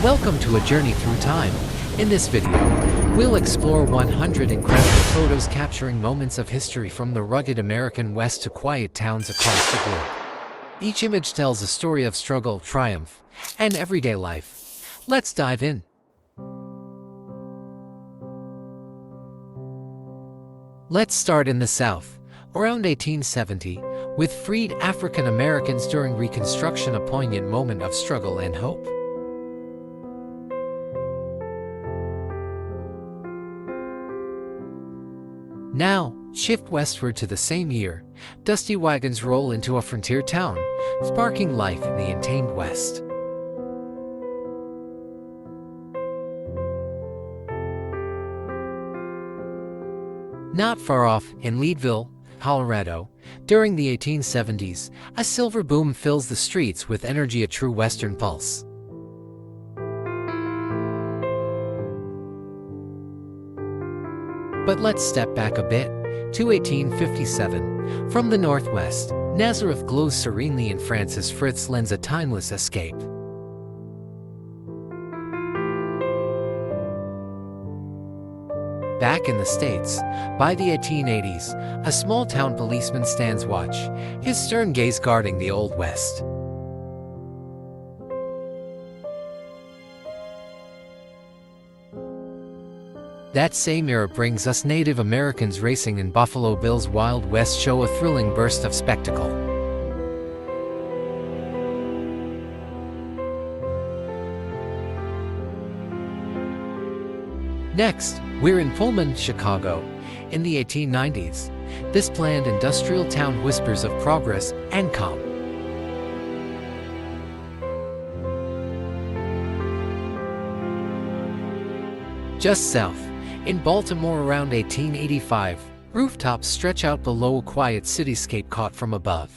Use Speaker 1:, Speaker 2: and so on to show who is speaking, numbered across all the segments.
Speaker 1: Welcome to a journey through time. In this video, we'll explore 100 incredible photos capturing moments of history from the rugged American West to quiet towns across the globe. Each image tells a story of struggle, triumph, and everyday life. Let's dive in. Let's start in the South, around 1870, with freed African Americans during Reconstruction, a poignant moment of struggle and hope. Now, shift westward to the same year. Dusty wagons roll into a frontier town, sparking life in the untamed West. Not far off, in Leadville, Colorado, during the 1870s, a silver boom fills the streets with energy, a true Western pulse. But let's step back a bit, to 1857. From the Northwest, Nazareth glows serenely and Francis Fritz lends a timeless escape. Back in the States, by the 1880s, a small-town policeman stands watch, his stern gaze guarding the Old West. That same era brings us Native Americans racing in Buffalo Bill's Wild West show, a thrilling burst of spectacle. Next, we're in Pullman, Chicago, in the 1890s. This planned industrial town whispers of progress and calm. Just south, in Baltimore around 1885, rooftops stretch out below, a quiet cityscape caught from above.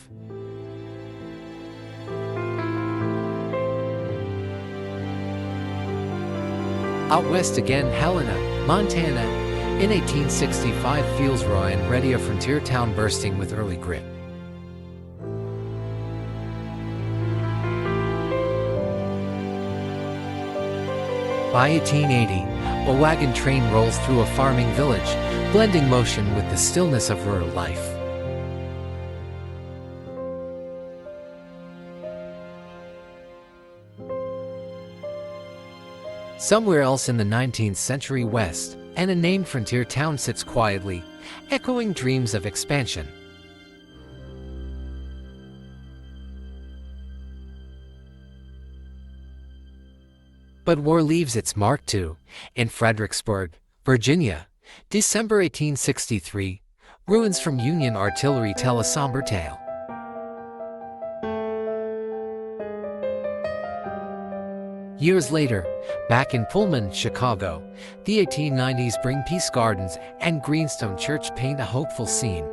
Speaker 1: Out west again, Helena, Montana, in 1865 feels raw and ready, a frontier town bursting with early grit. By 1880, a wagon train rolls through a farming village, blending motion with the stillness of rural life. Somewhere else in the 19th century West, an unnamed frontier town sits quietly, echoing dreams of expansion. But war leaves its mark too. In Fredericksburg, Virginia, December 1863, ruins from Union artillery tell a somber tale. Years later, back in Pullman, Chicago, the 1890s bring Peace Gardens and Greenstone Church paint a hopeful scene.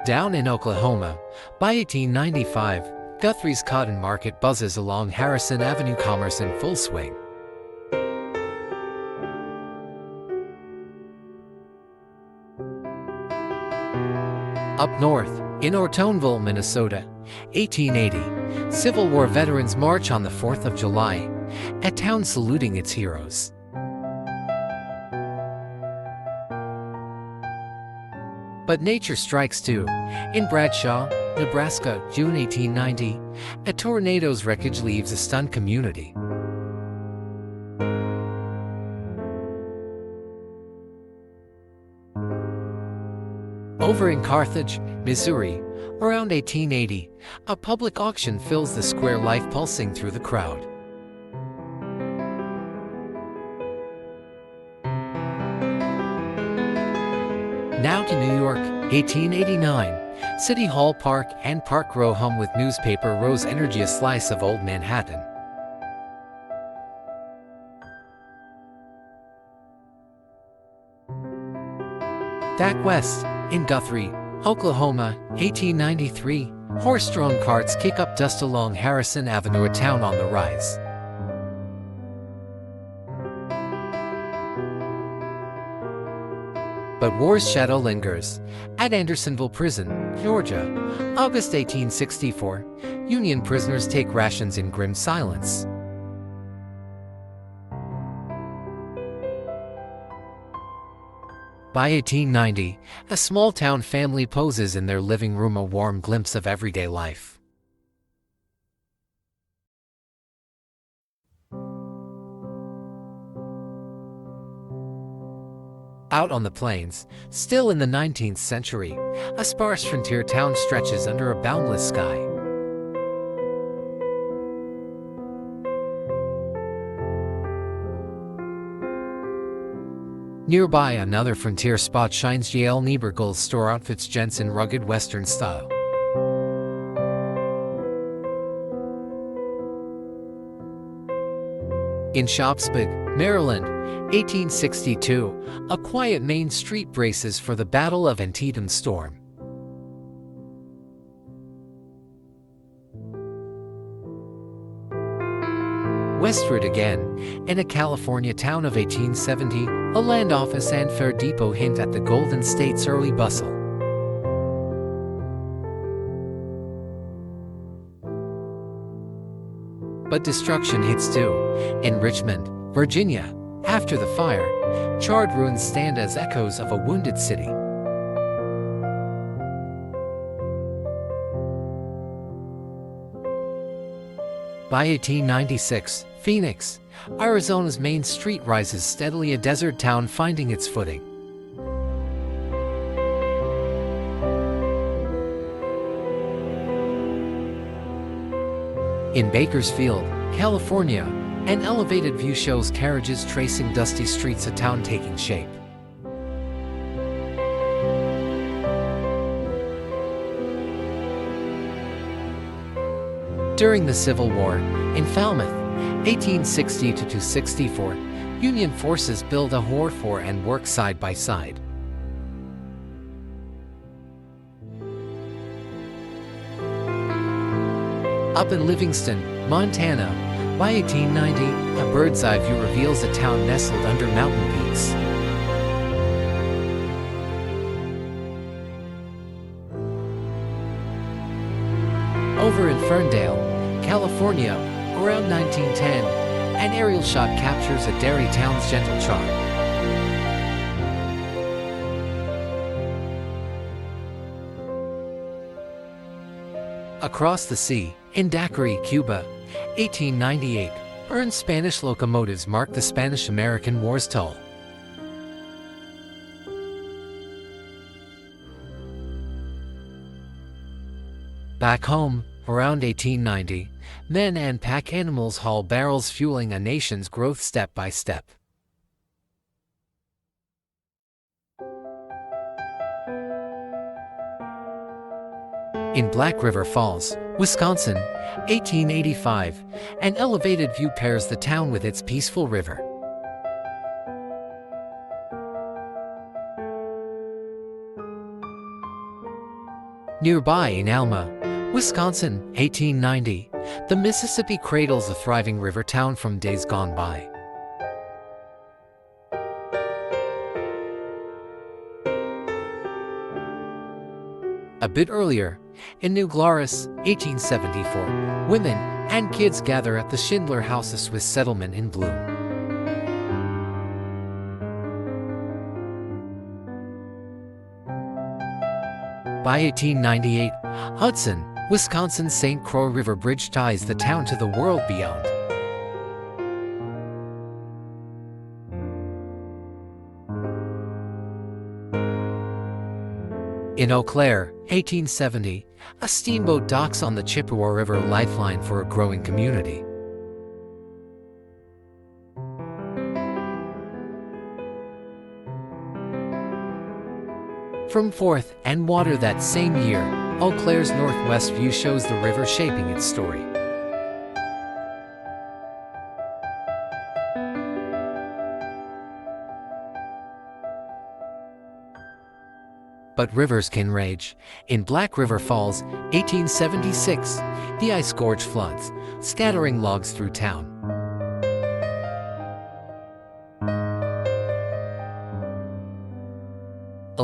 Speaker 1: Down in Oklahoma, by 1895, Guthrie's Cotton Market buzzes along Harrison Avenue, commerce in full swing. Up north, in Ortonville, Minnesota, 1880, Civil War veterans march on the 4th of July, a town saluting its heroes. But nature strikes too. In Bradshaw, Nebraska, June 1890, a tornado's wreckage leaves a stunned community. Over in Carthage, Missouri, around 1880, a public auction fills the square, life pulsing through the crowd. Now to New York, 1889. City Hall Park and Park Row hum with newspaper rows, energy, a slice of old Manhattan. Back west, in Guthrie, Oklahoma, 1893, horse-drawn carts kick up dust along Harrison Avenue, a town on the rise. But war's shadow lingers. At Andersonville Prison, Georgia, August 1864, Union prisoners take rations in grim silence. By 1890, a small-town family poses in their living room, a warm glimpse of everyday life. Out on the plains, still in the 19th century, a sparse frontier town stretches under a boundless sky. Nearby, another frontier spot shines. J.L. Nieberger's store outfits gents in rugged Western style. In Shopsburg, Maryland, 1862, a quiet main street braces for the Battle of Antietam storm. Westward again, in a California town of 1870, a land office and fare depot hint at the Golden State's early bustle. But destruction hits too. In Richmond, Virginia, after the fire, charred ruins stand as echoes of a wounded city. By 1896, Phoenix, Arizona's main street rises steadily, a desert town finding its footing. In Bakersfield, California, an elevated view shows carriages tracing dusty streets, a town taking shape. During the Civil War, in Falmouth, 1860–64, Union forces build a fort and work side by side. Up in Livingston, Montana, by 1890, a bird's-eye view reveals a town nestled under mountain peaks. Over in Ferndale, California, around 1910, an aerial shot captures a dairy town's gentle charm. Across the sea, in Daiquiri, Cuba, 1898, burned Spanish locomotives mark the Spanish-American War's toll. Back home, around 1890, men and pack animals haul barrels, fueling a nation's growth step by step. In Black River Falls, Wisconsin, 1885, an elevated view pairs the town with its peaceful river. Nearby in Alma, Wisconsin, 1890, the Mississippi cradles a thriving river town from days gone by. A bit earlier, in New Glarus, 1874, women and kids gather at the Schindler House, a Swiss settlement in bloom. By 1898, Hudson, Wisconsin's St. Croix River Bridge ties the town to the world beyond. In Eau Claire, 1870, a steamboat docks on the Chippewa River, lifeline for a growing community. From 4th and Water that same year, Eau Claire's northwest view shows the river shaping its story. But rivers can rage. In Black River Falls, 1876, the ice gorge floods, scattering logs through town.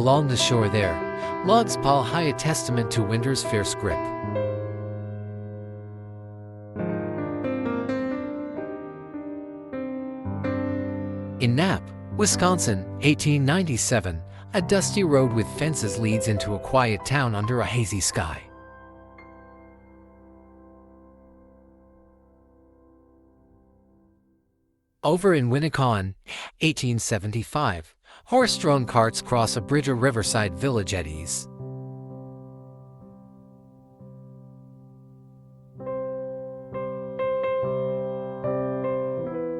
Speaker 1: Along the shore there, logs pile high, a testament to winter's fierce grip. In Knapp, Wisconsin, 1897, a dusty road with fences leads into a quiet town under a hazy sky. Over in Winneconne, 1875, horse-drawn carts cross a bridge or riverside village at ease.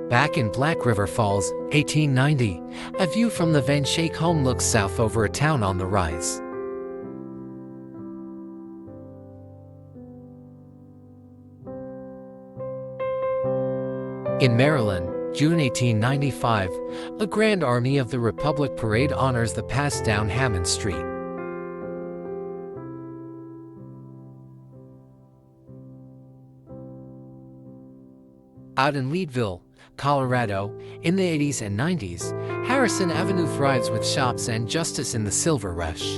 Speaker 1: Back in Black River Falls, 1890, a view from the Van Schaik home looks south over a town on the rise. In Maryland, June 1895, a Grand Army of the Republic parade honors the past down Hammond Street. Out in Leadville, Colorado, in the 80s and 90s, Harrison Avenue thrives with shops and justice in the Silver Rush.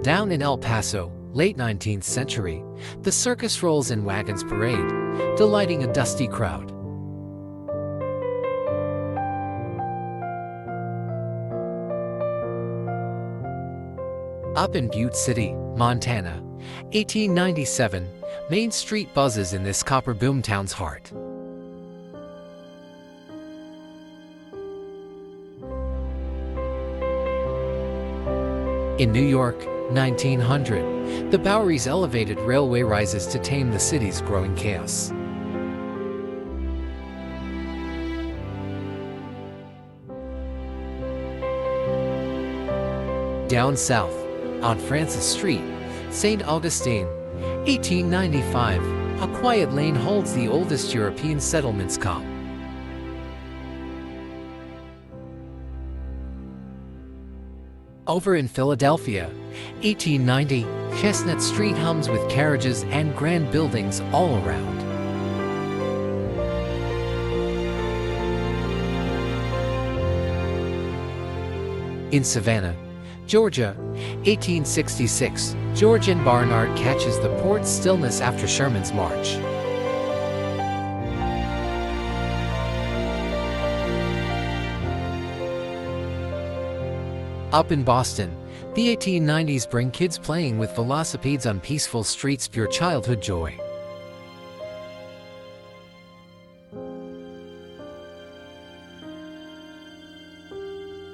Speaker 1: Down in El Paso, late 19th century, the circus rolls in wagons parade, delighting a dusty crowd. Up in Butte City, Montana, 1897, Main Street buzzes in this copper Boomtown's heart. In New York, 1900, the Bowery's elevated railway rises to tame the city's growing chaos. Down south, on Francis Street, St. Augustine, 1895, a quiet lane holds the oldest European settlements calm. Over in Philadelphia, 1890, Chestnut Street hums with carriages and grand buildings all around. In Savannah, Georgia, 1866, George N. Barnard catches the port's stillness after Sherman's march. Up in Boston, the 1890s bring kids playing with velocipedes on peaceful streets pure childhood joy.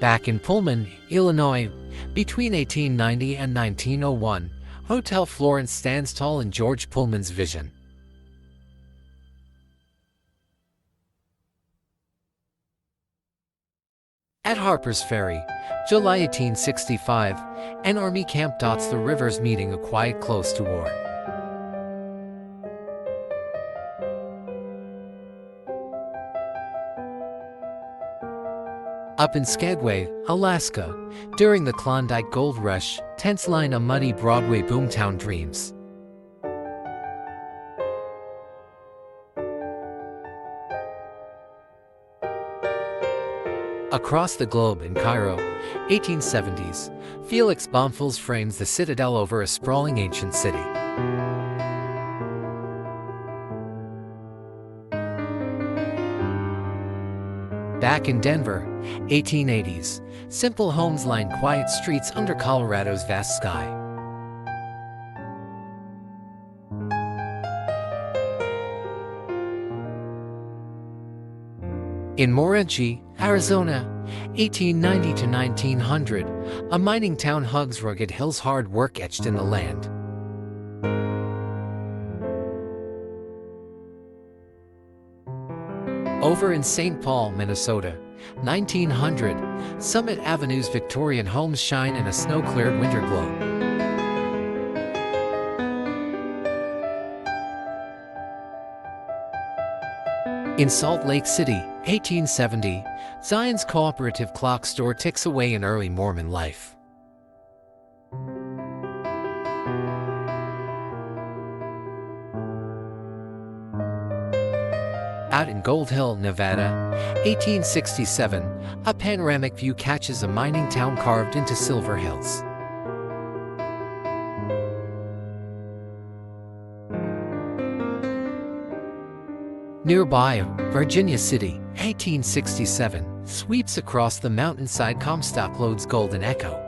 Speaker 1: Back in Pullman, Illinois, between 1890 and 1901, Hotel Florence stands tall in George Pullman's vision. At Harper's Ferry, July 1865, an army camp dots the rivers, meeting a quiet close to war. Up in Skagway, Alaska, during the Klondike Gold Rush, tents line a muddy Broadway boomtown dreams. Across the globe in Cairo, 1870s, Felix Baumfuls frames the citadel over a sprawling ancient city. Back in Denver, 1880s, simple homes line quiet streets under Colorado's vast sky. In Morenci, Arizona, 1890 to 1900, a mining town hugs rugged hills, hard work etched in the land. Over in St. Paul, Minnesota, 1900, Summit Avenue's Victorian homes shine in a snow-cleared winter glow. In Salt Lake City, 1870, Zion's cooperative clock store ticks away in early Mormon life. Out in Gold Hill, Nevada, 1867, a panoramic view catches a mining town carved into silver hills. Nearby, Virginia City, 1867, sweeps across the mountainside. Comstock loads Golden Echo.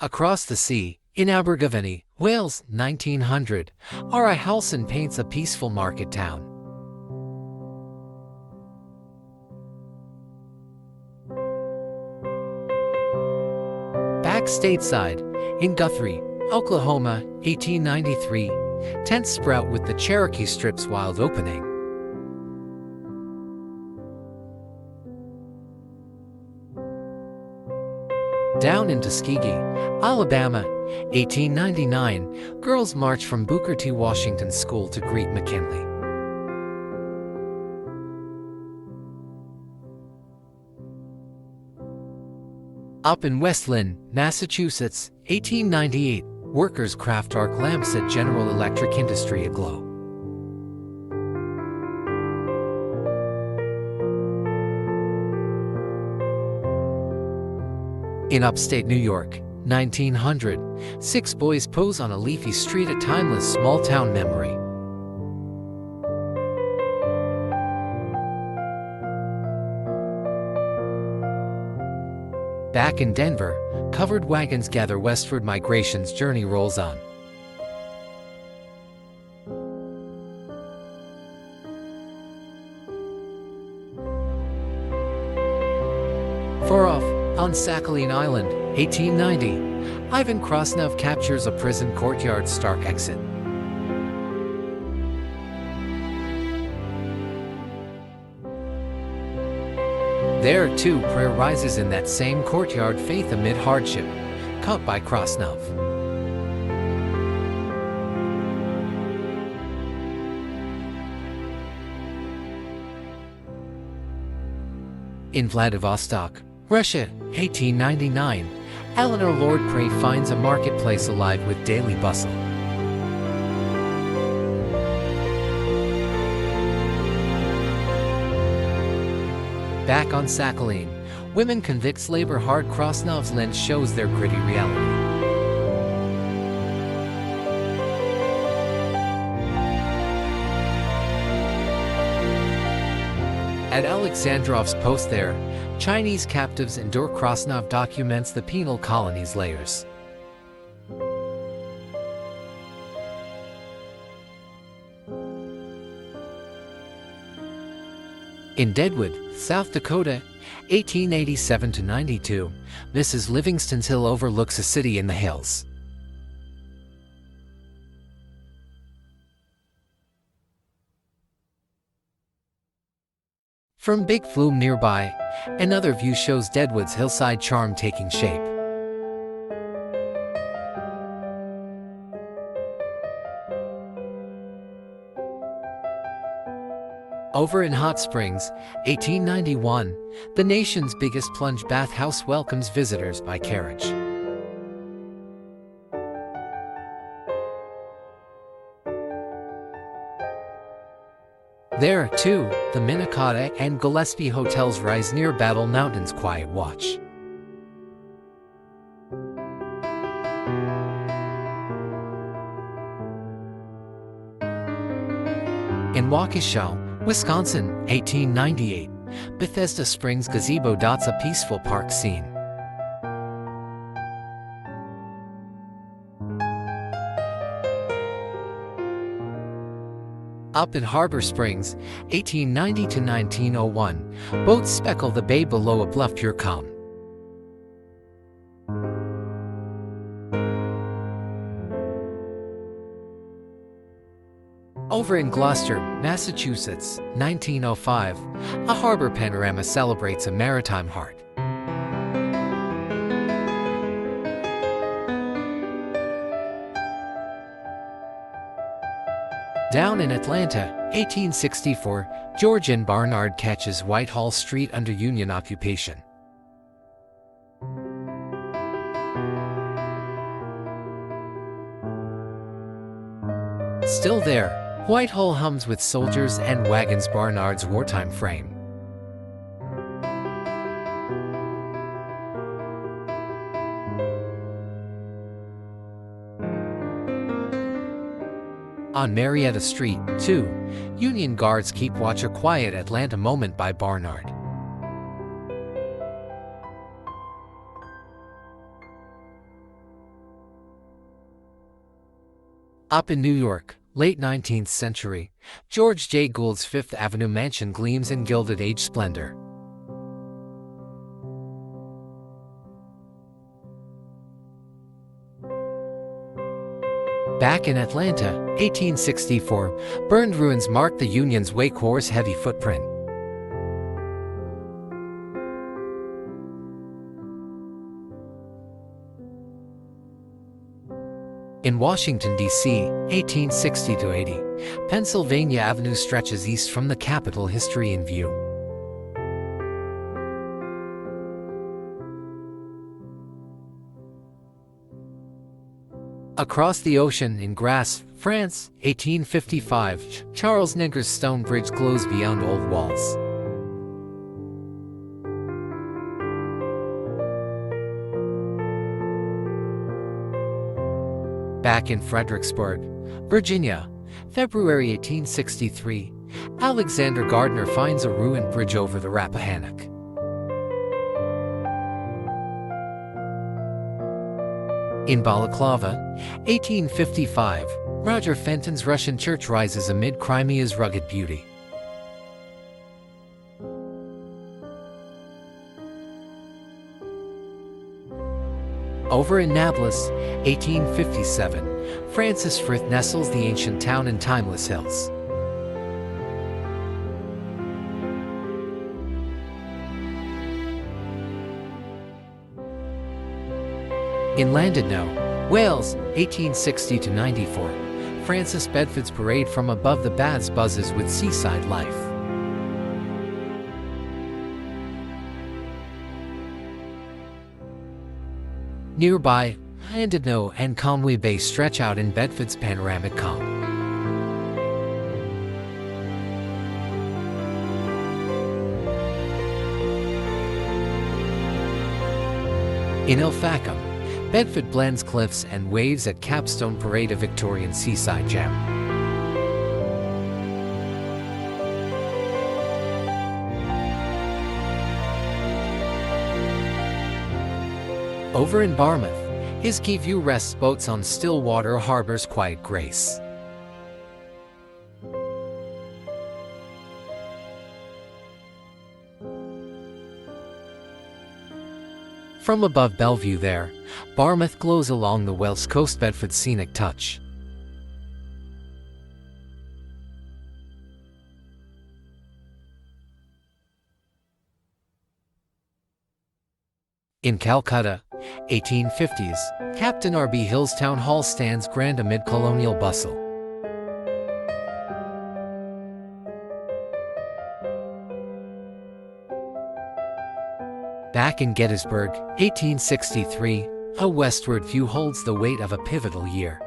Speaker 1: Across the sea, in Abergavenny, Wales, 1900, R.I. Halson paints a peaceful market town. Back stateside, in Guthrie, Oklahoma, 1893, tents sprout with the Cherokee Strip's wild opening. Down in Tuskegee, Alabama, 1899, girls march from Booker T. Washington School to greet McKinley. Up in West Lynn, Massachusetts, 1898, workers craft arc lamps at General Electric Industry aglow. In upstate New York, 1900, 6 boys pose on a leafy street, a timeless small-town memory. Back in Denver, covered wagons gather westward, migration's journey rolls on. Far off, on Sakhalin Island, 1890, Ivan Krasnov captures a prison courtyard. Stark exit. There, too, prayer rises in that same courtyard, faith amid hardship, caught by Krasnov. In Vladivostok, Russia, 1899, Eleanor Lord Cray finds a marketplace alive with daily bustle. Back on Sakhalin, women convicts labor hard. Krasnov's lens shows their gritty reality. At Alexandrov's post there, Chinese captives endure. Krasnov documents the penal colony's layers. In Deadwood, South Dakota, 1887–92, Mrs. Livingston's Hill overlooks a city in the hills. From Big Flume nearby, another view shows Deadwood's hillside charm taking shape. Over in Hot Springs, 1891, the nation's biggest plunge bathhouse welcomes visitors by carriage. There, too, the Minnetonka and Gillespie hotels rise near Battle Mountain's quiet watch. In Waukesha, Wisconsin, 1898, Bethesda Springs gazebo dots a peaceful park scene. Up in Harbor Springs, 1890–1901, boats speckle the bay below a bluff pure calm. Over in Gloucester, Massachusetts, 1905, a harbor panorama celebrates a maritime heart. Down in Atlanta, 1864, George N. Barnard catches Whitehall Street under Union occupation. Still there, Whitehall hums with soldiers and wagons. Barnard's wartime frame. On Marietta Street, 2, Union Guards keep watch. A quiet Atlanta moment by Barnard. Up in New York, late 19th century, George J. Gould's Fifth Avenue mansion gleams in Gilded Age splendor. Back in Atlanta, 1864, burned ruins mark the Union's wake. Horse heavy footprint. In Washington, D.C., 1860–80, Pennsylvania Avenue stretches east from the Capitol. History in view. Across the ocean in Grasse, France, 1855, Charles Nigger's stone bridge glows beyond old walls. Back in Fredericksburg, Virginia, February 1863, Alexander Gardner finds a ruined bridge over the Rappahannock. In Balaclava, 1855, Roger Fenton's Russian church rises amid Crimea's rugged beauty. Over in Nablus, 1857, Francis Frith nestles the ancient town in timeless hills. In Llandudno, Wales, 1860–94, Francis Bedford's parade from above the baths buzzes with seaside life. Nearby, Llandudno and Conway Bay stretch out in Bedford's panoramic calm. In Ilfracombe, Bedford blends cliffs and waves at Capstone Parade, a Victorian seaside gem. Over in Barmouth, his Key View rests boats on Stillwater Harbor's quiet grace. From above Bellevue there, Barmouth glows along the Welsh coast. Bedford's scenic touch. In Calcutta, 1850s, Captain R.B. Hill's town hall stands grand amid colonial bustle. Back in Gettysburg, 1863, a westward view holds the weight of a pivotal year.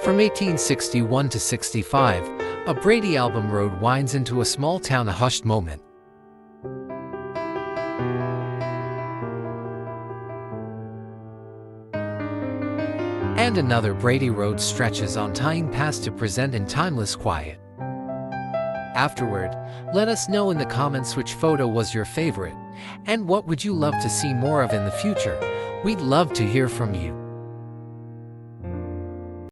Speaker 1: From 1861 to 65, a Brady album road winds into a small town, a hushed moment. And another Brady road stretches on, tying past to present in timeless quiet. Afterward, let us know in the comments which photo was your favorite, and what would you love to see more of in the future. We'd love to hear from you.